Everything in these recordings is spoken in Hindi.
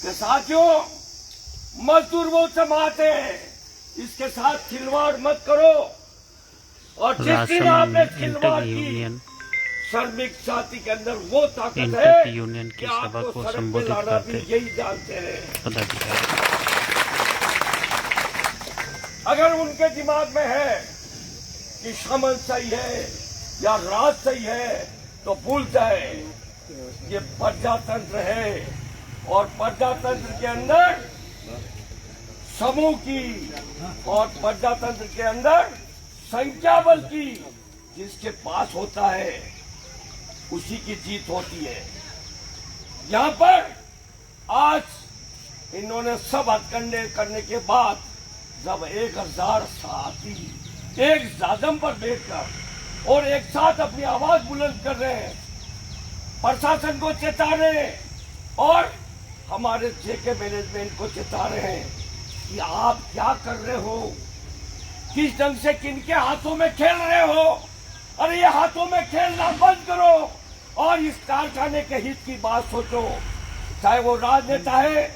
कि साथियों, मजदूर वो जमात है, इसके साथ खिलवाड़ मत करो। और जिस दिन आपने खिलवाड़ की, श्रमिक साथी के अंदर वो ताकत है यूनियन की कि सभा आपको को सड़क पे संबोधित लाना भी करते यही जानते हैं। पदाधिकारी अगर उनके दिमाग में है कि समन सही है या राज सही है तो भूल जाए ये प्रजातंत्र है, और प्रजातंत्र के अंदर समूह की और प्रजातंत्र के अंदर संख्या बल की जिसके पास होता है उसी की जीत होती है। यहाँ पर आज इन्होंने सब हथकंडे करने के बाद जब 1000 साथी एक जादम पर बैठकर और एक साथ अपनी आवाज बुलंद कर रहे हैं, प्रशासन को चेता रहे हैं और हमारे जेके मैनेजमेंट को चेता रहे हैं कि आप क्या कर रहे हो, किस ढंग से किनके हाथों में खेल रहे हो। अरे ये हाथों में खेलना बंद करो और इस कारखाने के हित की बात सोचो। चाहे वो राजनेता है,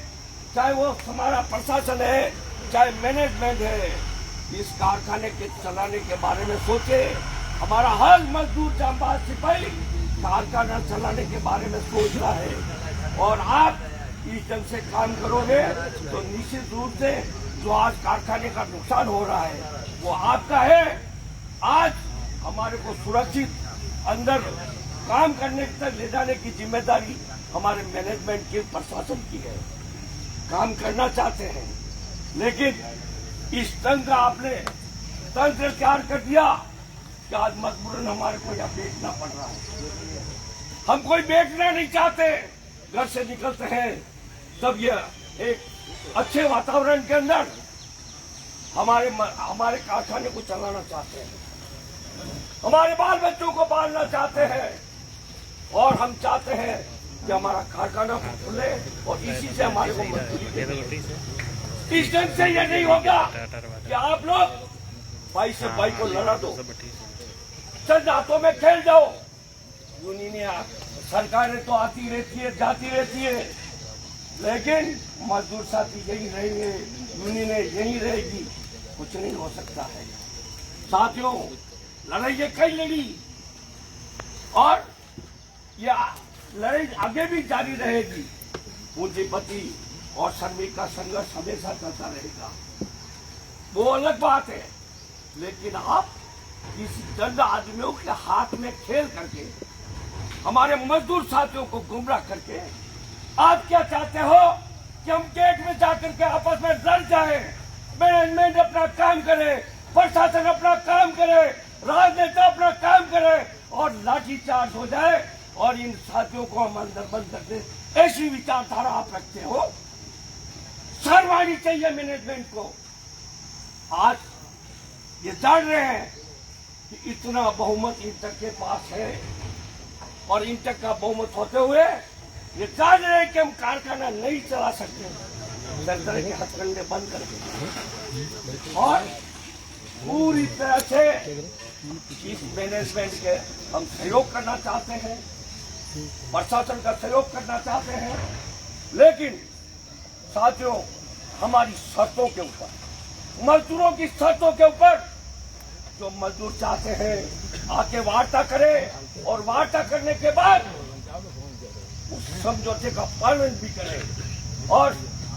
चाहे वो हमारा प्रशासन है, चाहे मैनेजमेंट है, इस कारखाने के चलाने के बारे में सोचे। हमारा हर मजदूर जांबाज सिपाही कारखाना चलाने के बारे में सोच रहा है और आप इस ढंग से काम करोगे तो निश्चित रूप से जो आज कारखाने का नुकसान हो रहा है वो आपका है। आज हमारे को सुरक्षित अंदर काम करने तक ले जाने की जिम्मेदारी हमारे मैनेजमेंट की, प्रशासन की है। काम करना चाहते हैं लेकिन इस तंत्र आपने तंत्र तैयार कर दिया कि आज मजबूरन हमारे को यहाँ बेचना पड़ रहा है। हम कोई बेचना नहीं चाहते, घर से निकलते हैं तब ये एक अच्छे वातावरण के अंदर हमारे कारखाने को चलाना चाहते हैं, हमारे बाल बच्चों को पालना चाहते हैं और हम चाहते हैं कि हमारा कारखाना खुले और इसी से हमारे को मजदूरी। इस ढंग से ये नहीं होगा कि आप लोग भाई से भाई को लड़ा दो, चंद हाथों में खेल जाओ। यूनियन सरकारें तो आती रहती है, जाती रहती है, लेकिन मजदूर साथी यही रहेंगे, यूनियन यही रहेगी, कुछ नहीं हो सकता है। साथियों, लड़ाई ये कई लड़ी और यह लड़ाई आगे भी जारी रहेगी। पूंजीपति और श्रमिक का संघर्ष हमेशा चलता रहेगा, वो अलग बात है। लेकिन आप किसी चंद आदमियों के हाथ में खेल करके हमारे मजदूर साथियों को गुमराह करके आप क्या चाहते हो कि हम गेट में जाकर के आपस में लड़ जाए। मैनेजमेंट अपना काम करे, प्रशासन अपना काम करे, राजनेता अपना काम करे और लाठीचार्ज हो जाए और इन साथियों को हम अंदर बंद कर दे। ऐसी विचारधारा आप रखते हो, शर्म आनी चाहिए मैनेजमेंट को। आज ये जान रहे हैं कि इतना बहुमत इंटर के पास है और इंटर का बहुमत होते हुए ये जान रहे हैं कि हम कारखाना नहीं चला सकते, सरकार के हथकंडे बंद करके और पूरी तरह से इस मैनेजमेंट के हम सहयोग करना चाहते हैं, प्रशासन का सहयोग करना चाहते हैं। लेकिन साथियों, हमारी शर्तों के ऊपर, मजदूरों की शर्तों के ऊपर जो मजदूर चाहते हैं आके वार्ता करें और वार्ता करने के बाद उस समझौते का पालन भी करें। और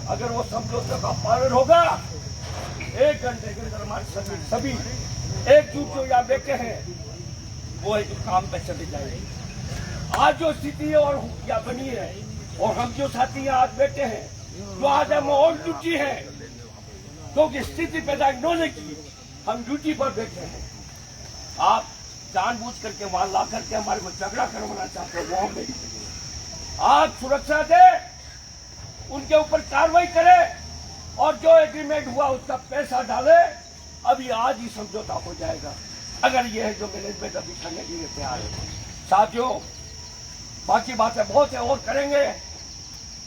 अगर वो समझौते का पालन होगा, 1 घंटे के अंदर हमारे सभी एकजुट जो यहाँ बैठे हैं वो एक काम पे चले जाएंगे। आज जो स्थिति है और क्या बनी है और हम जो साथी यहाँ आज बैठे हैं, जो आज हम और ड्यूटी है क्योंकि स्थिति पैदा इन्होंने की, हम ड्यूटी पर बैठे हैं। आप जानबूझ करके वहां ला करके हमारे को झगड़ा करवाना चाहते हैं, वो हमें आप सुरक्षा दे, उनके ऊपर कार्रवाई करे और जो एग्रीमेंट हुआ उसका पैसा डाले। अभी आज ही समझौता हो जाएगा अगर ये है जो मैनेजमेंट अभी करने के लिए तैयार है। साथियों, बाकी बातें बहुत है और करेंगे।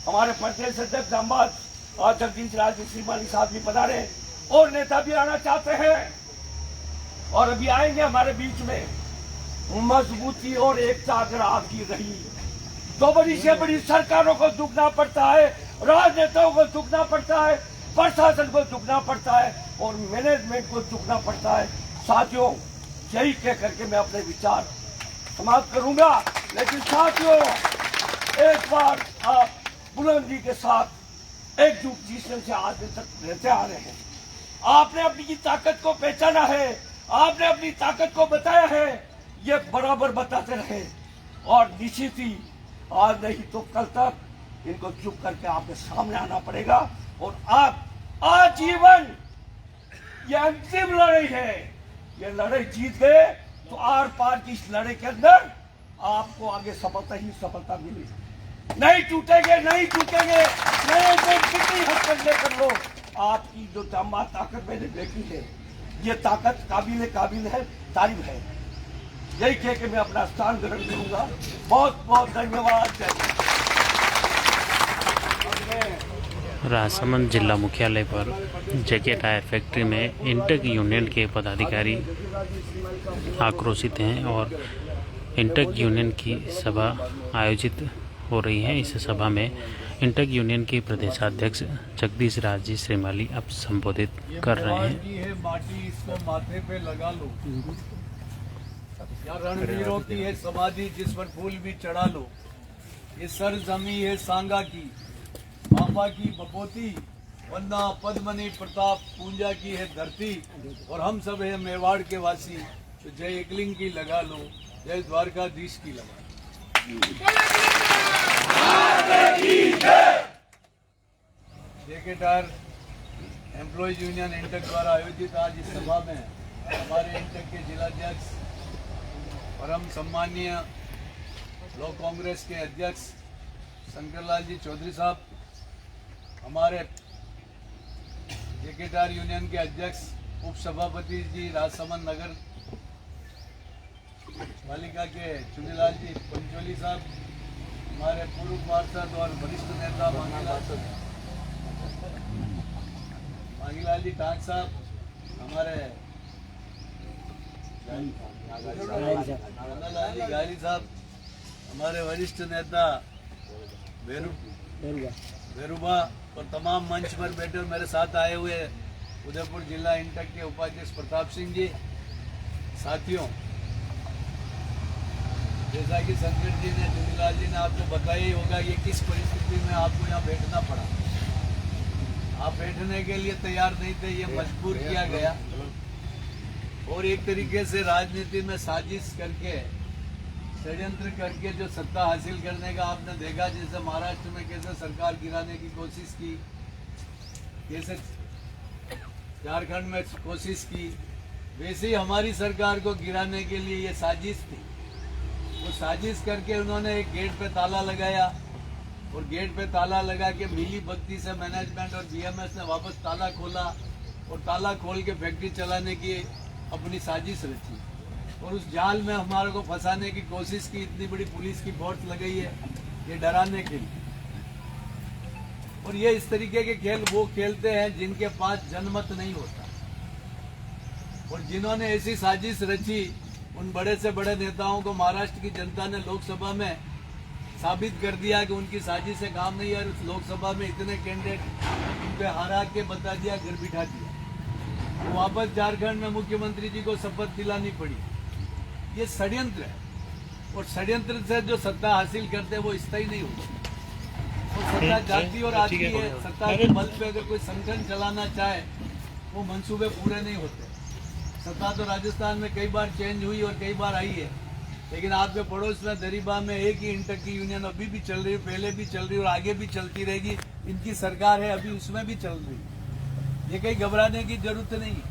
हमारे प्रदेश अध्यक्ष जांबाज और जगदीश राज श्रीमानी साहब भी पधारे और नेता भी आना चाहते हैं और अभी आएंगे हमारे बीच में। मजबूती और एकता अगर आपकी रही तो बड़ी से बड़ी सरकारों को दुखना पड़ता है राजनेताओं को झुकना पड़ता है, प्रशासन को झुकना पड़ता है और मैनेजमेंट को झुकना पड़ता है। साथियों, यही कह करके मैं अपने विचार समाप्त करूंगा। लेकिन साथियों, एक बार आप बुलंदी के साथ एकजुट जिसम से आज तक रहते आ रहे हैं। आपने अपनी ताकत को पहचाना है, आपने अपनी ताकत को बताया है, ये बराबर बताते रहे और निश्चित ही आज नहीं तो कल तक इनको चुप करके आपके सामने आना पड़ेगा और आप आजीवन, ये अंतिम लड़ाई है, ये लड़ाई जीत गए तो आर पार की इस लड़ाई के अंदर आपको आगे सफलता ही सफलता मिली। नहीं टूटेंगे, नहीं टूटेंगे, नहीं कितनी हद तक लेकर लो। आपकी जो तमाम ताकत मैंने देखी है, ये ताकत काबिल है, तारीफ है। यही कह के मैं अपना स्थान ग्रहण करूंगा। बहुत बहुत धन्यवाद। राजसमंद जिला मुख्यालय पर जेके टायर फैक्ट्री में इंटक यूनियन के पदाधिकारी आक्रोशित हैं और इंटक यूनियन की सभा आयोजित हो रही है। इस सभा में इंटक यूनियन के प्रदेशाध्यक्ष जगदीश राज जी श्रीमाली अब संबोधित कर रहे हैं। माटी इसको माथे पे लगा लो, या रणवीरों की है समाधि जिस पर फूल भी चढ़ा लो। ये सर जमी है सांगा की, बाबा की बपोती, वंदा पद्मनी प्रताप पूंजा की है धरती और हम सब है मेवाड़ के वासी। तो जय एकलिंग की लगा लो, जय द्वारकाधीश की लगा लो। जेके टायर एम्प्लॉयज यूनियन इंटक द्वारा आयोजित आज इस सभा में हमारे इंटक के जिलाध्यक्ष परम सम्मानीय ब्लॉक कांग्रेस के अध्यक्ष शंकरलाल जी चौधरी साहब, हमारे जेके टायर यूनियन के अध्यक्ष उप सभापति जी राजसमंद नगर पालिका के चुनीलाल जी पंचोली साहब, हमारे पूर्व पार्षद और वरिष्ठ नेता मांगीलाल जी टांग साहब, हमारे नानालाल जी गारी साहब, हमारे वरिष्ठ नेता बेरुबा और तमाम मंच पर बैठे और मेरे साथ आए हुए उदयपुर जिला इंटक के उपाध्यक्ष प्रताप सिंह जी। साथियों, जैसा कि संकट जी ने, चुनीलाल जी ने आपको बताया ही होगा ये किस परिस्थिति में आपको यहाँ बैठना पड़ा। आप बैठने के लिए तैयार नहीं थे, ये मजबूर किया गया और एक तरीके से राजनीति में साजिश करके, षड्यंत्र करके जो सत्ता हासिल करने का आपने देखा। जैसे महाराष्ट्र में कैसे सरकार गिराने की कोशिश की, कैसे झारखंड में कोशिश की, वैसे ही हमारी सरकार को गिराने के लिए ये साजिश थी। वो साजिश करके उन्होंने एक गेट पे ताला लगाया और गेट पे ताला लगा के मिली भक्ति से मैनेजमेंट और बीएमएस ने वापस ताला खोला और ताला खोल के फैक्ट्री चलाने की अपनी साजिश रची और उस जाल में हमारे को फंसाने की कोशिश की। इतनी बड़ी पुलिस की फोर्स लगाई है ये डराने के लिए। और ये इस तरीके के खेल वो खेलते हैं जिनके पास जनमत नहीं होता और जिन्होंने ऐसी साजिश रची, उन बड़े से बड़े नेताओं को महाराष्ट्र की जनता ने लोकसभा में साबित कर दिया कि उनकी साजिश से काम नहीं है। उस लोकसभा में इतने कैंडिडेट उनके हरा के बता दिया, घर बिठा दिया। तो वापस झारखंड में मुख्यमंत्री जी को शपथ दिलानी पड़ी। ये षड्यंत्र है और षड्यंत्र से जो सत्ता हासिल करते हैं वो स्थायी नहीं होती। और सत्ता जाती और आती है। सत्ता के बल पे अगर कोई संगठन चलाना चाहे वो मंसूबे पूरे नहीं होते। सत्ता तो राजस्थान में कई बार चेंज हुई और कई बार आई है, लेकिन आपके पड़ोस में दरीबा में एक ही इंटक की यूनियन अभी भी चल रही है, पहले भी चल रही है और आगे भी चलती रहेगी। इनकी सरकार है, अभी उसमें भी चल रही है। ये कहीं घबराने की जरूरत नहीं है।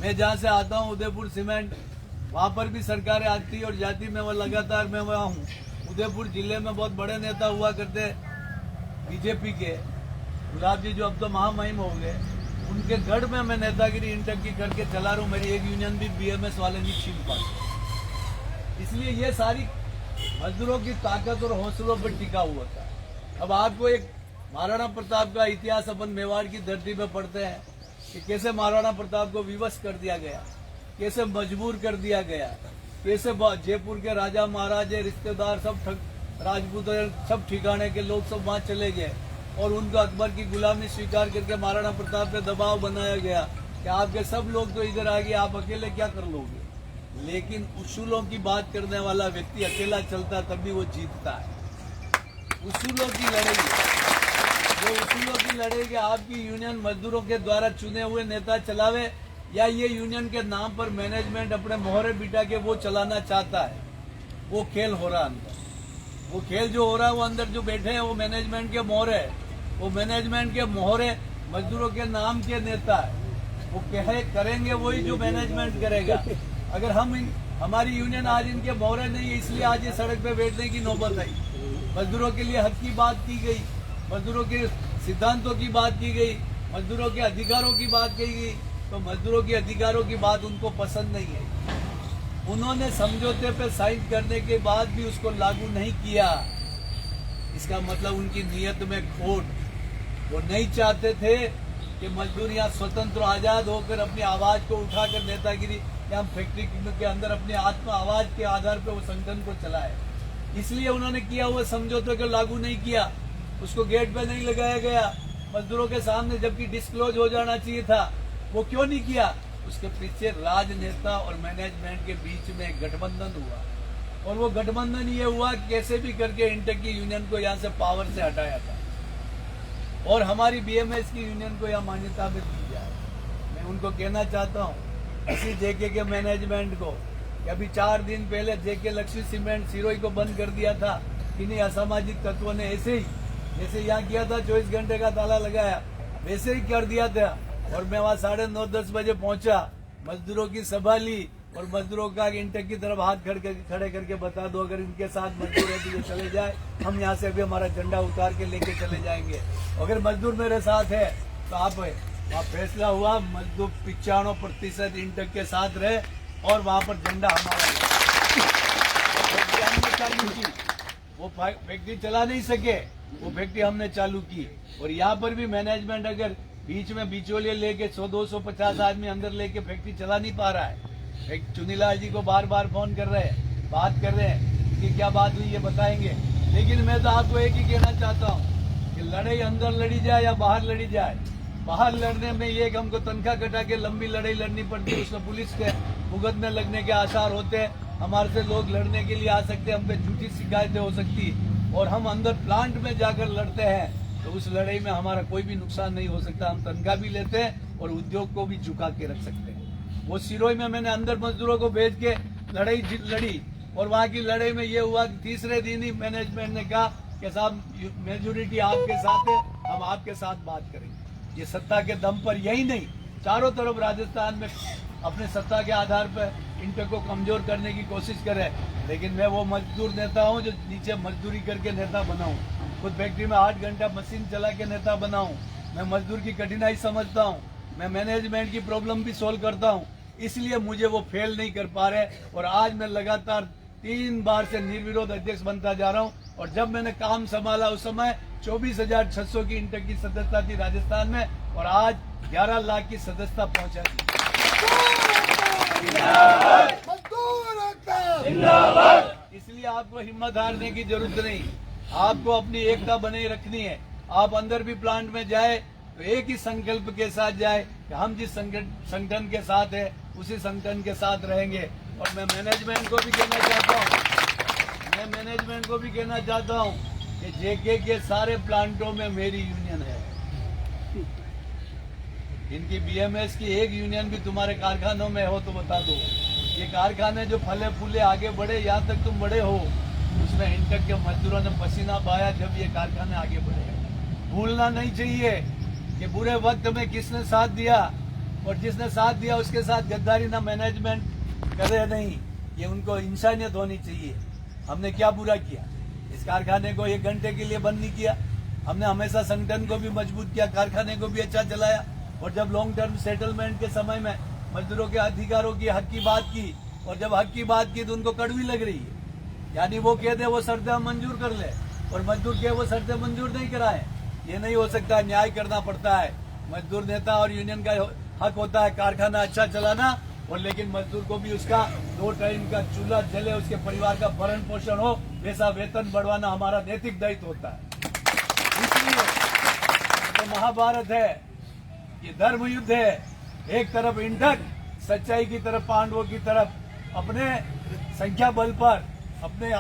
मैं जहाँ से आता हूँ उदयपुर सीमेंट, वहाँ पर भी सरकारें आती और जाती। मैं वो लगातार मैं वहाँ हूँ। उदयपुर जिले में बहुत बड़े नेता हुआ करते बीजेपी के, गुलाब जी जो अब तो महामहिम हो गए, उनके गढ़ में मैं नेतागिरी इंटक की करके चला रहा हूँ। मेरी एक यूनियन भी बीएमएस वाले नहीं छीन पाते। इसलिए ये सारी मजदूरों की ताकत और हौसलों पर टिका हुआ था। अब आपको एक महाराणा प्रताप का इतिहास अपन मेवाड़ की धरती पे पढ़ते हैं कि कैसे महाराणा प्रताप को विवश कर दिया गया, कैसे मजबूर कर दिया गया, कैसे जयपुर के राजा महाराजे रिश्तेदार सब राजपूत सब ठिकाने के लोग सब वहां चले गए और उनको अकबर की गुलामी स्वीकार करके महाराणा प्रताप पे दबाव बनाया गया कि आपके सब लोग तो इधर आ गए, आप अकेले क्या कर लोगे। लेकिन उसूलों की बात करने वाला व्यक्ति अकेला चलता तभी वो जीतता है। उसूलों की लड़ाई जो उसूलों की लड़ाई कि आपकी यूनियन मजदूरों के द्वारा चुने हुए नेता चलावे या ये यूनियन के नाम पर मैनेजमेंट अपने मोहरे बिठा के वो चलाना चाहता है, वो खेल हो रहा अंदर। वो खेल जो हो रहा है वो अंदर जो बैठे हैं वो मैनेजमेंट के मोहरे, वो मैनेजमेंट के मोहरे मजदूरों के नाम के नेता है। वो कहे करेंगे वही जो मैनेजमेंट करेगा। अगर हमारी यूनियन आज इनके मोहरे नहीं है, इसलिए आज ये सड़क पे बैठने की नौबत आई। मजदूरों के लिए हक की बात की गई, मजदूरों के सिद्धांतों की बात की गई, मजदूरों के अधिकारों की बात की गई, तो मजदूरों के अधिकारों की बात उनको पसंद नहीं है। उन्होंने समझौते पे साइन करने के बाद भी उसको लागू नहीं किया। इसका मतलब उनकी नीयत में खोट। वो नहीं चाहते थे कि मजदूर यहाँ स्वतंत्र आजाद होकर अपनी आवाज को उठाकर नेतागिरी या फैक्ट्री के अंदर अपनी आत्म आवाज के आधार पर वो संगठन को चलाए। इसलिए उन्होंने किया हुआ समझौते को लागू नहीं किया, उसको गेट पे नहीं लगाया गया मजदूरों के सामने, जबकि डिस्क्लोज हो जाना चाहिए था। वो क्यों नहीं किया? उसके पीछे राजनेता और मैनेजमेंट के बीच में एक गठबंधन हुआ, और वो गठबंधन ये हुआ कैसे भी करके इंटक की यूनियन को यहाँ से पावर से हटाया था और हमारी बीएमएस की यूनियन को यहाँ मान्यता में दी जाए। मैं उनको कहना चाहता हूँ इसी जेके के मैनेजमेंट को कि अभी 4 दिन पहले जेके लक्ष्मी सीमेंट सिरोही को बंद कर दिया था। इन्हीं असामाजिक तत्वों ने ऐसे ही जैसे यहाँ किया था, 24 घंटे का ताला लगाया, वैसे ही कर दिया था। और मैं वहाँ 9:30-10 बजे पहुंचा, मजदूरों की सभा ली और मजदूरों का इंटक की तरफ हाथ खड़े करके बता दो अगर इनके साथ मजदूर है तो ये चले जाए, हम यहाँ से अभी हमारा झंडा उतार के लेके चले जाएंगे। अगर मजदूर मेरे साथ है तो आप वहाँ फैसला हुआ, मजदूर 95% इंटक के साथ रहे और वहाँ पर झंडा हमारा चालू की। वो फैक्ट्री चला नहीं सके, वो फैक्ट्री हमने चालू की। और यहाँ पर भी मैनेजमेंट अगर बीच में बिचौलिए लेके 100-250 आदमी अंदर लेके फैक्ट्री चला नहीं पा रहा है। चुनीलाल जी को बार बार फोन कर रहे हैं, बात कर रहे हैं कि क्या बात हुई ये बताएंगे। लेकिन मैं तो आपको एक ही कहना चाहता हूँ कि लड़ाई अंदर लड़ी जाए या बाहर लड़ी जाए, बाहर लड़ने में ये कि हमको तनख्वाह कटा के लंबी लड़ाई लड़नी पड़ती है, उसमें पुलिस के भुगत में लगने के आसार होते हैं। हमारे से लोग लड़ने के लिए आ सकते हैं, हम पे झूठी शिकायतें हो सकती है, और हम अंदर प्लांट में जाकर लड़ते हैं तो उस लड़ाई में हमारा कोई भी नुकसान नहीं हो सकता। हम तनख्वाह भी लेते हैं और उद्योग को भी झुका के रख सकते हैं। वो सिरोही में मैंने अंदर मजदूरों को भेज के लड़ाई लड़ी और वहाँ की लड़ाई में ये हुआ कि तीसरे दिन ही मैनेजमेंट ने कहा कि साहब मेजोरिटी आपके साथ है, हम आपके साथ बात करेंगे। ये सत्ता के दम पर यही नहीं, चारों तरफ राजस्थान में अपने सत्ता के आधार पर इंटक को कमजोर करने की कोशिश करे। लेकिन मैं वो मजदूर नेता हूँ जो नीचे मजदूरी करके नेता बना हूँ, खुद फैक्ट्री में 8 घंटा मशीन चला के नेता बना हूँ। मैं मजदूर की कठिनाई समझता हूँ, मैं मैनेजमेंट की प्रॉब्लम भी सोल्व करता हूँ, इसलिए मुझे वो फेल नहीं कर पा रहे। और आज मैं लगातार 3 बार से निर्विरोध अध्यक्ष बनता जा रहा हूँ। और जब मैंने काम संभाला उस समय 24,600 की इंटक की सदस्यता थी राजस्थान में, और आज 11 लाख की सदस्यता पहुंचा दी। इसलिए आपको हिम्मत हारने की जरूरत नहीं, आपको अपनी एकता बनाए रखनी है। आप अंदर भी प्लांट में जाए तो एक ही संकल्प के साथ जाए कि हम जिस संगठन के साथ है उसी संगठन के साथ रहेंगे। और मैं मैनेजमेंट को भी कहना चाहता हूँ कि जेके के सारे प्लांटों में मेरी यूनियन है। इनकी बीएमएस की एक यूनियन भी तुम्हारे कारखानों में हो तो बता दो। ये कारखाने जो फले फूले आगे बढ़े, यहाँ तक तुम बड़े हो, उसमें इंटक के मजदूरों ने पसीना बहाया जब ये कारखाने आगे बढ़े। भूलना नहीं चाहिए कि बुरे वक्त में किसने साथ दिया, और जिसने साथ दिया उसके साथ गद्दारी ना मैनेजमेंट करे नहीं। ये उनको इंसानियत होनी चाहिए। हमने क्या बुरा किया? इस कारखाने को 1 घंटे के लिए बंद नहीं किया। हमने हमेशा संगठन को भी मजबूत किया, कारखाने को भी अच्छा चलाया। और जब लॉन्ग टर्म सेटलमेंट के समय में मजदूरों के अधिकारों की हक की बात की, और जब हक की बात की तो उनको कड़वी लग रही है। यानी वो कहते वो शर्तें मंजूर कर ले और मजदूर के वो शर्तें मंजूर नहीं कराए। ये नहीं हो सकता, न्याय करना पड़ता है। मजदूर नेता और यूनियन का हक होता है कारखाना अच्छा चलाना, और लेकिन मजदूर को भी उसका 2 टाइम का चूल्हा जले, उसके परिवार का भरण पोषण हो, वैसा वेतन बढ़वाना हमारा नैतिक दायित्व होता है। इसलिए महाभारत है, ये धर्म युद्ध है। एक तरफ इंटक सच्चाई की तरफ, पांडवों की तरफ अपने संख्या बल पर, अपने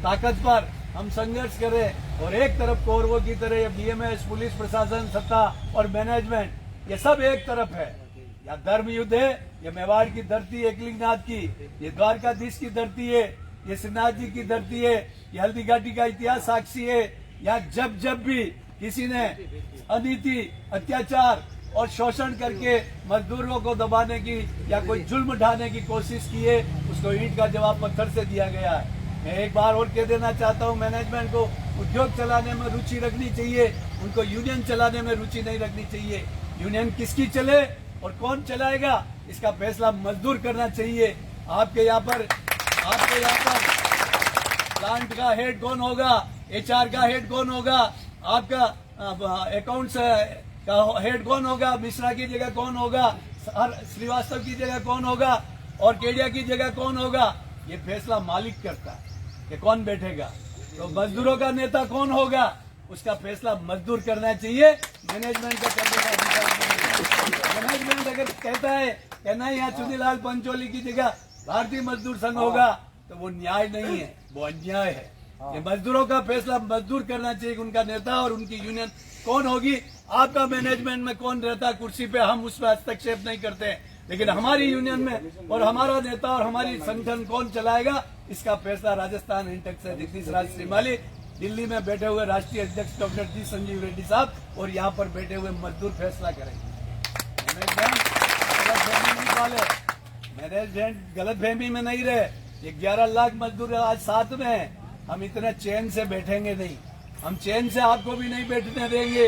ताकत पर हम संघर्ष करें, और एक तरफ कौरवों की तरह ये बीएमएस, पुलिस प्रशासन, सत्ता और मैनेजमेंट, ये सब एक तरफ है। या धर्म युद्ध है, ये मेवाड़ की धरती एकलिंगनाथ की, ये द्वारकाधीश की धरती है, ये श्रीनाथ जी की धरती है, ये हल्दी घाटी का इतिहास साक्षी है। यहाँ जब जब भी किसी ने अनीति, अत्याचार और शोषण करके मजदूरों को दबाने की या कोई जुल्म ढाने की कोशिश की है, उसको ईंट का जवाब पत्थर से दिया गया है। मैं एक बार और कह देना चाहता हूँ, मैनेजमेंट को उद्योग चलाने में रुचि रखनी चाहिए, उनको यूनियन चलाने में रुचि नहीं रखनी चाहिए। यूनियन किसकी चले और कौन चलाएगा, इसका फैसला मजदूर करना चाहिए। आपके यहाँ पर प्लांट का हेड कौन होगा, एचआर का हेड कौन होगा, आपका अकाउंट्स का हेड कौन होगा, मिश्रा की जगह कौन होगा, श्रीवास्तव की जगह कौन होगा और केडिया की जगह कौन होगा, ये फैसला मालिक करता है कि कौन बैठेगा। तो मजदूरों का नेता कौन होगा, उसका फैसला मजदूर करना चाहिए, मैनेजमेंट का करने का अधिकार नहीं। मैनेजमेंट अगर कहता है कि नहीं यहाँ चुनीलाल पंचोली की जगह भारतीय मजदूर संघ होगा, तो वो न्याय नहीं है, वो अन्याय है। ये मजदूरों का फैसला मजदूर करना चाहिए, उनका नेता और उनकी यूनियन कौन होगी। आपका मैनेजमेंट में कौन रहता कुर्सी पे, हम उस पर हस्तक्षेप नहीं करते, लेकिन हमारी यूनियन में और हमारा नेता और हमारी संगठन कौन चलाएगा, इसका फैसला राजस्थान इंटक से जगदीश राज श्रीमाली, दिल्ली में बैठे हुए राष्ट्रीय अध्यक्ष डॉक्टर जी संजीव रेड्डी साहब और यहाँ पर बैठे हुए मजदूर फैसला करेंगे। मैनेजमेंट गलतफहमी में नहीं रहे। ये 11 लाख मजदूर आज साथ में है, हम इतने चैन से बैठेंगे नहीं, हम चैन से आपको भी नहीं बैठने देंगे।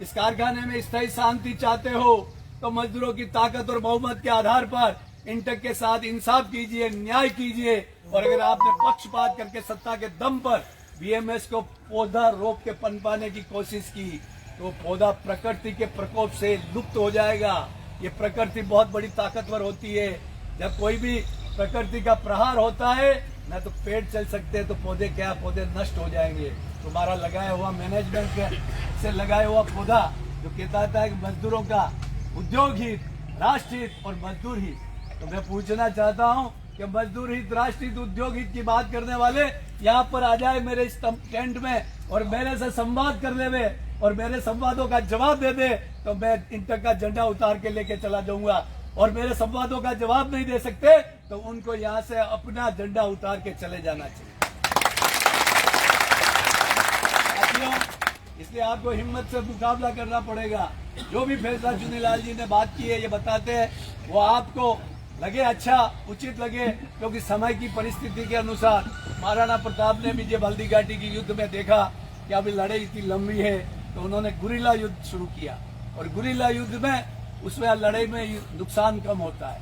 इस कारखाने में स्थायी शांति चाहते हो तो मजदूरों की ताकत और बहुमत के आधार पर इंटक के साथ इंसाफ कीजिए, न्याय कीजिए। और अगर आपने पक्षपात करके सत्ता के दम पर बीएमएस को पौधा रोक के पनपाने की कोशिश की, तो पौधा प्रकृति के प्रकोप से लुप्त हो जाएगा। ये प्रकृति बहुत बड़ी ताकतवर होती है। जब कोई भी प्रकृति का प्रहार होता है, न तो पेड़ चल सकते हैं, तो पौधे क्या, पौधे नष्ट हो जाएंगे। तुम्हारा लगाया हुआ मैनेजमेंट से लगाया हुआ पौधा जो कहता है कि मजदूरों का उद्योग हित, राष्ट्र हित और मजदूर हित, तो मैं पूछना चाहता हूं कि मजदूर हित, राष्ट्र हित, उद्योग हित की बात करने वाले यहाँ पर आ जाए मेरे इस टेंट में और मेरे से संवाद कर ले और मेरे संवादों का जवाब दे दे, तो मैं इंटक का झंडा उतार के लेके चला जाऊंगा। और मेरे संवादों का जवाब नहीं दे सकते तो उनको यहाँ से अपना झंडा उतार के चले जाना चाहिए। इसलिए आपको हिम्मत से मुकाबला करना पड़ेगा। जो भी फैसला चुनीलाल जी ने बात की है, ये बताते हैं, वो आपको लगे अच्छा, उचित लगे, क्योंकि समय की परिस्थिति के अनुसार महाराणा प्रताप ने भी जब हल्दी घाटी की युद्ध में देखा कि अभी लड़ाई इतनी लंबी है, तो उन्होंने गुरिल्ला युद्ध शुरू किया। और गुरिल्ला युद्ध में उसमें लड़ाई में नुकसान कम होता है,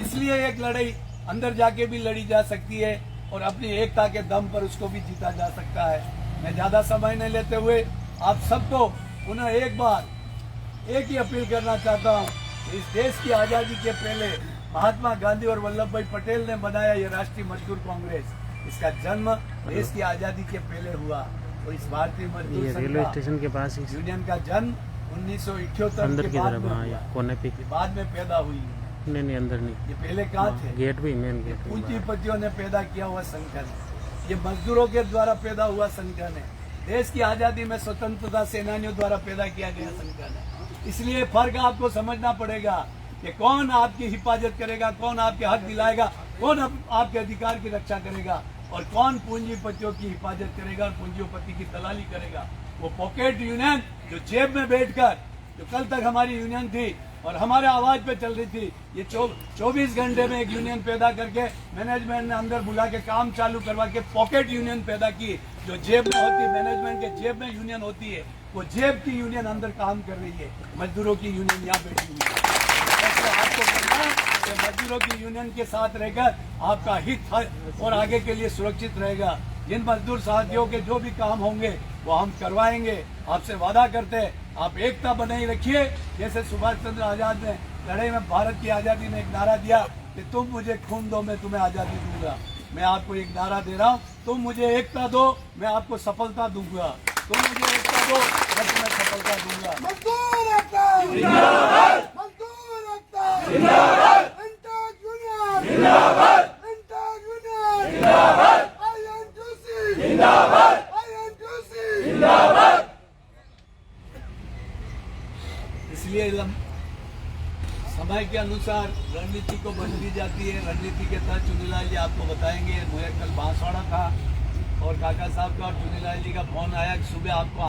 इसलिए एक लड़ाई अंदर जाके भी लड़ी जा सकती है और अपनी एकता के दम पर उसको भी जीता जा सकता है। मैं ज्यादा समय नहीं लेते हुए आप सबको पुनः एक बार एक ही अपील करना चाहता हूँ। इस देश की आजादी के पहले महात्मा गांधी और वल्लभ भाई पटेल ने बनाया ये राष्ट्रीय मजदूर कांग्रेस, इसका जन्म देश की आजादी के पहले हुआ। और इस भारतीय मजदूर रेलवे स्टेशन के पास यूनियन का जन्म 1978 के बाद में हुआ, कोने पे बाद में पैदा हुई। नहीं अंदर नहीं, ये पहले कहाँ थे? गेट भी, मेन गेट। पूंजीपतियों ने पैदा किया हुआ संगठन है, ये मजदूरों के द्वारा पैदा हुआ संगठन है। देश की आजादी में स्वतंत्रता सेनानियों द्वारा पैदा किया गया संगठन है। इसलिए फर्क आपको समझना पड़ेगा कि कौन आपकी हिफाजत करेगा, कौन आपके हक दिलाएगा, कौन आपके अधिकार की रक्षा करेगा और कौन पूंजीपतियों की हिफाजत करेगा और पूंजीपति की दलाली करेगा। वो पॉकेट यूनियन जो जेब में बैठकर, जो कल तक हमारी यूनियन थी और हमारे आवाज पे चल रही थी, ये 24 घंटे में एक यूनियन पैदा करके मैनेजमेंट ने अंदर बुला के काम चालू करवा के पॉकेट यूनियन पैदा की, जो जेब में होती है, मैनेजमेंट के जेब में यूनियन होती है, वो जेब की यूनियन अंदर काम कर रही है। मजदूरों की यूनियन यहाँ बैठी हुई है। आपको करना है कि मजदूरों की यूनियन के साथ रहकर आपका हित और आगे के लिए सुरक्षित रहेगा। जिन मजदूर साथियों के जो भी काम होंगे वो हम करवाएंगे, आपसे वादा करते हैं। आप एकता बनाई रखिए। जैसे सुभाष चंद्र आजाद ने लड़ाई में भारत की आजादी में एक नारा दिया कि तुम मुझे खून दो, मैं तुम्हें आजादी दूंगा। मैं आपको एक नारा दे रहा हूँ, तुम मुझे एकता दो, मैं आपको सफलता दूंगा। तुम मुझे एकता दो, मैं तुम्हें सफलता दूंगा। मजदूर एकता INTUC union INTUC union INTUC इसलिए समय के अनुसार रणनीति को बदली जाती है। रणनीति के तहत चुनीलाल जी आपको बताएंगे। मुझे कल बांसवाड़ा था और काका साहब का और चुनीलाल जी का फोन आया कि सुबह आपको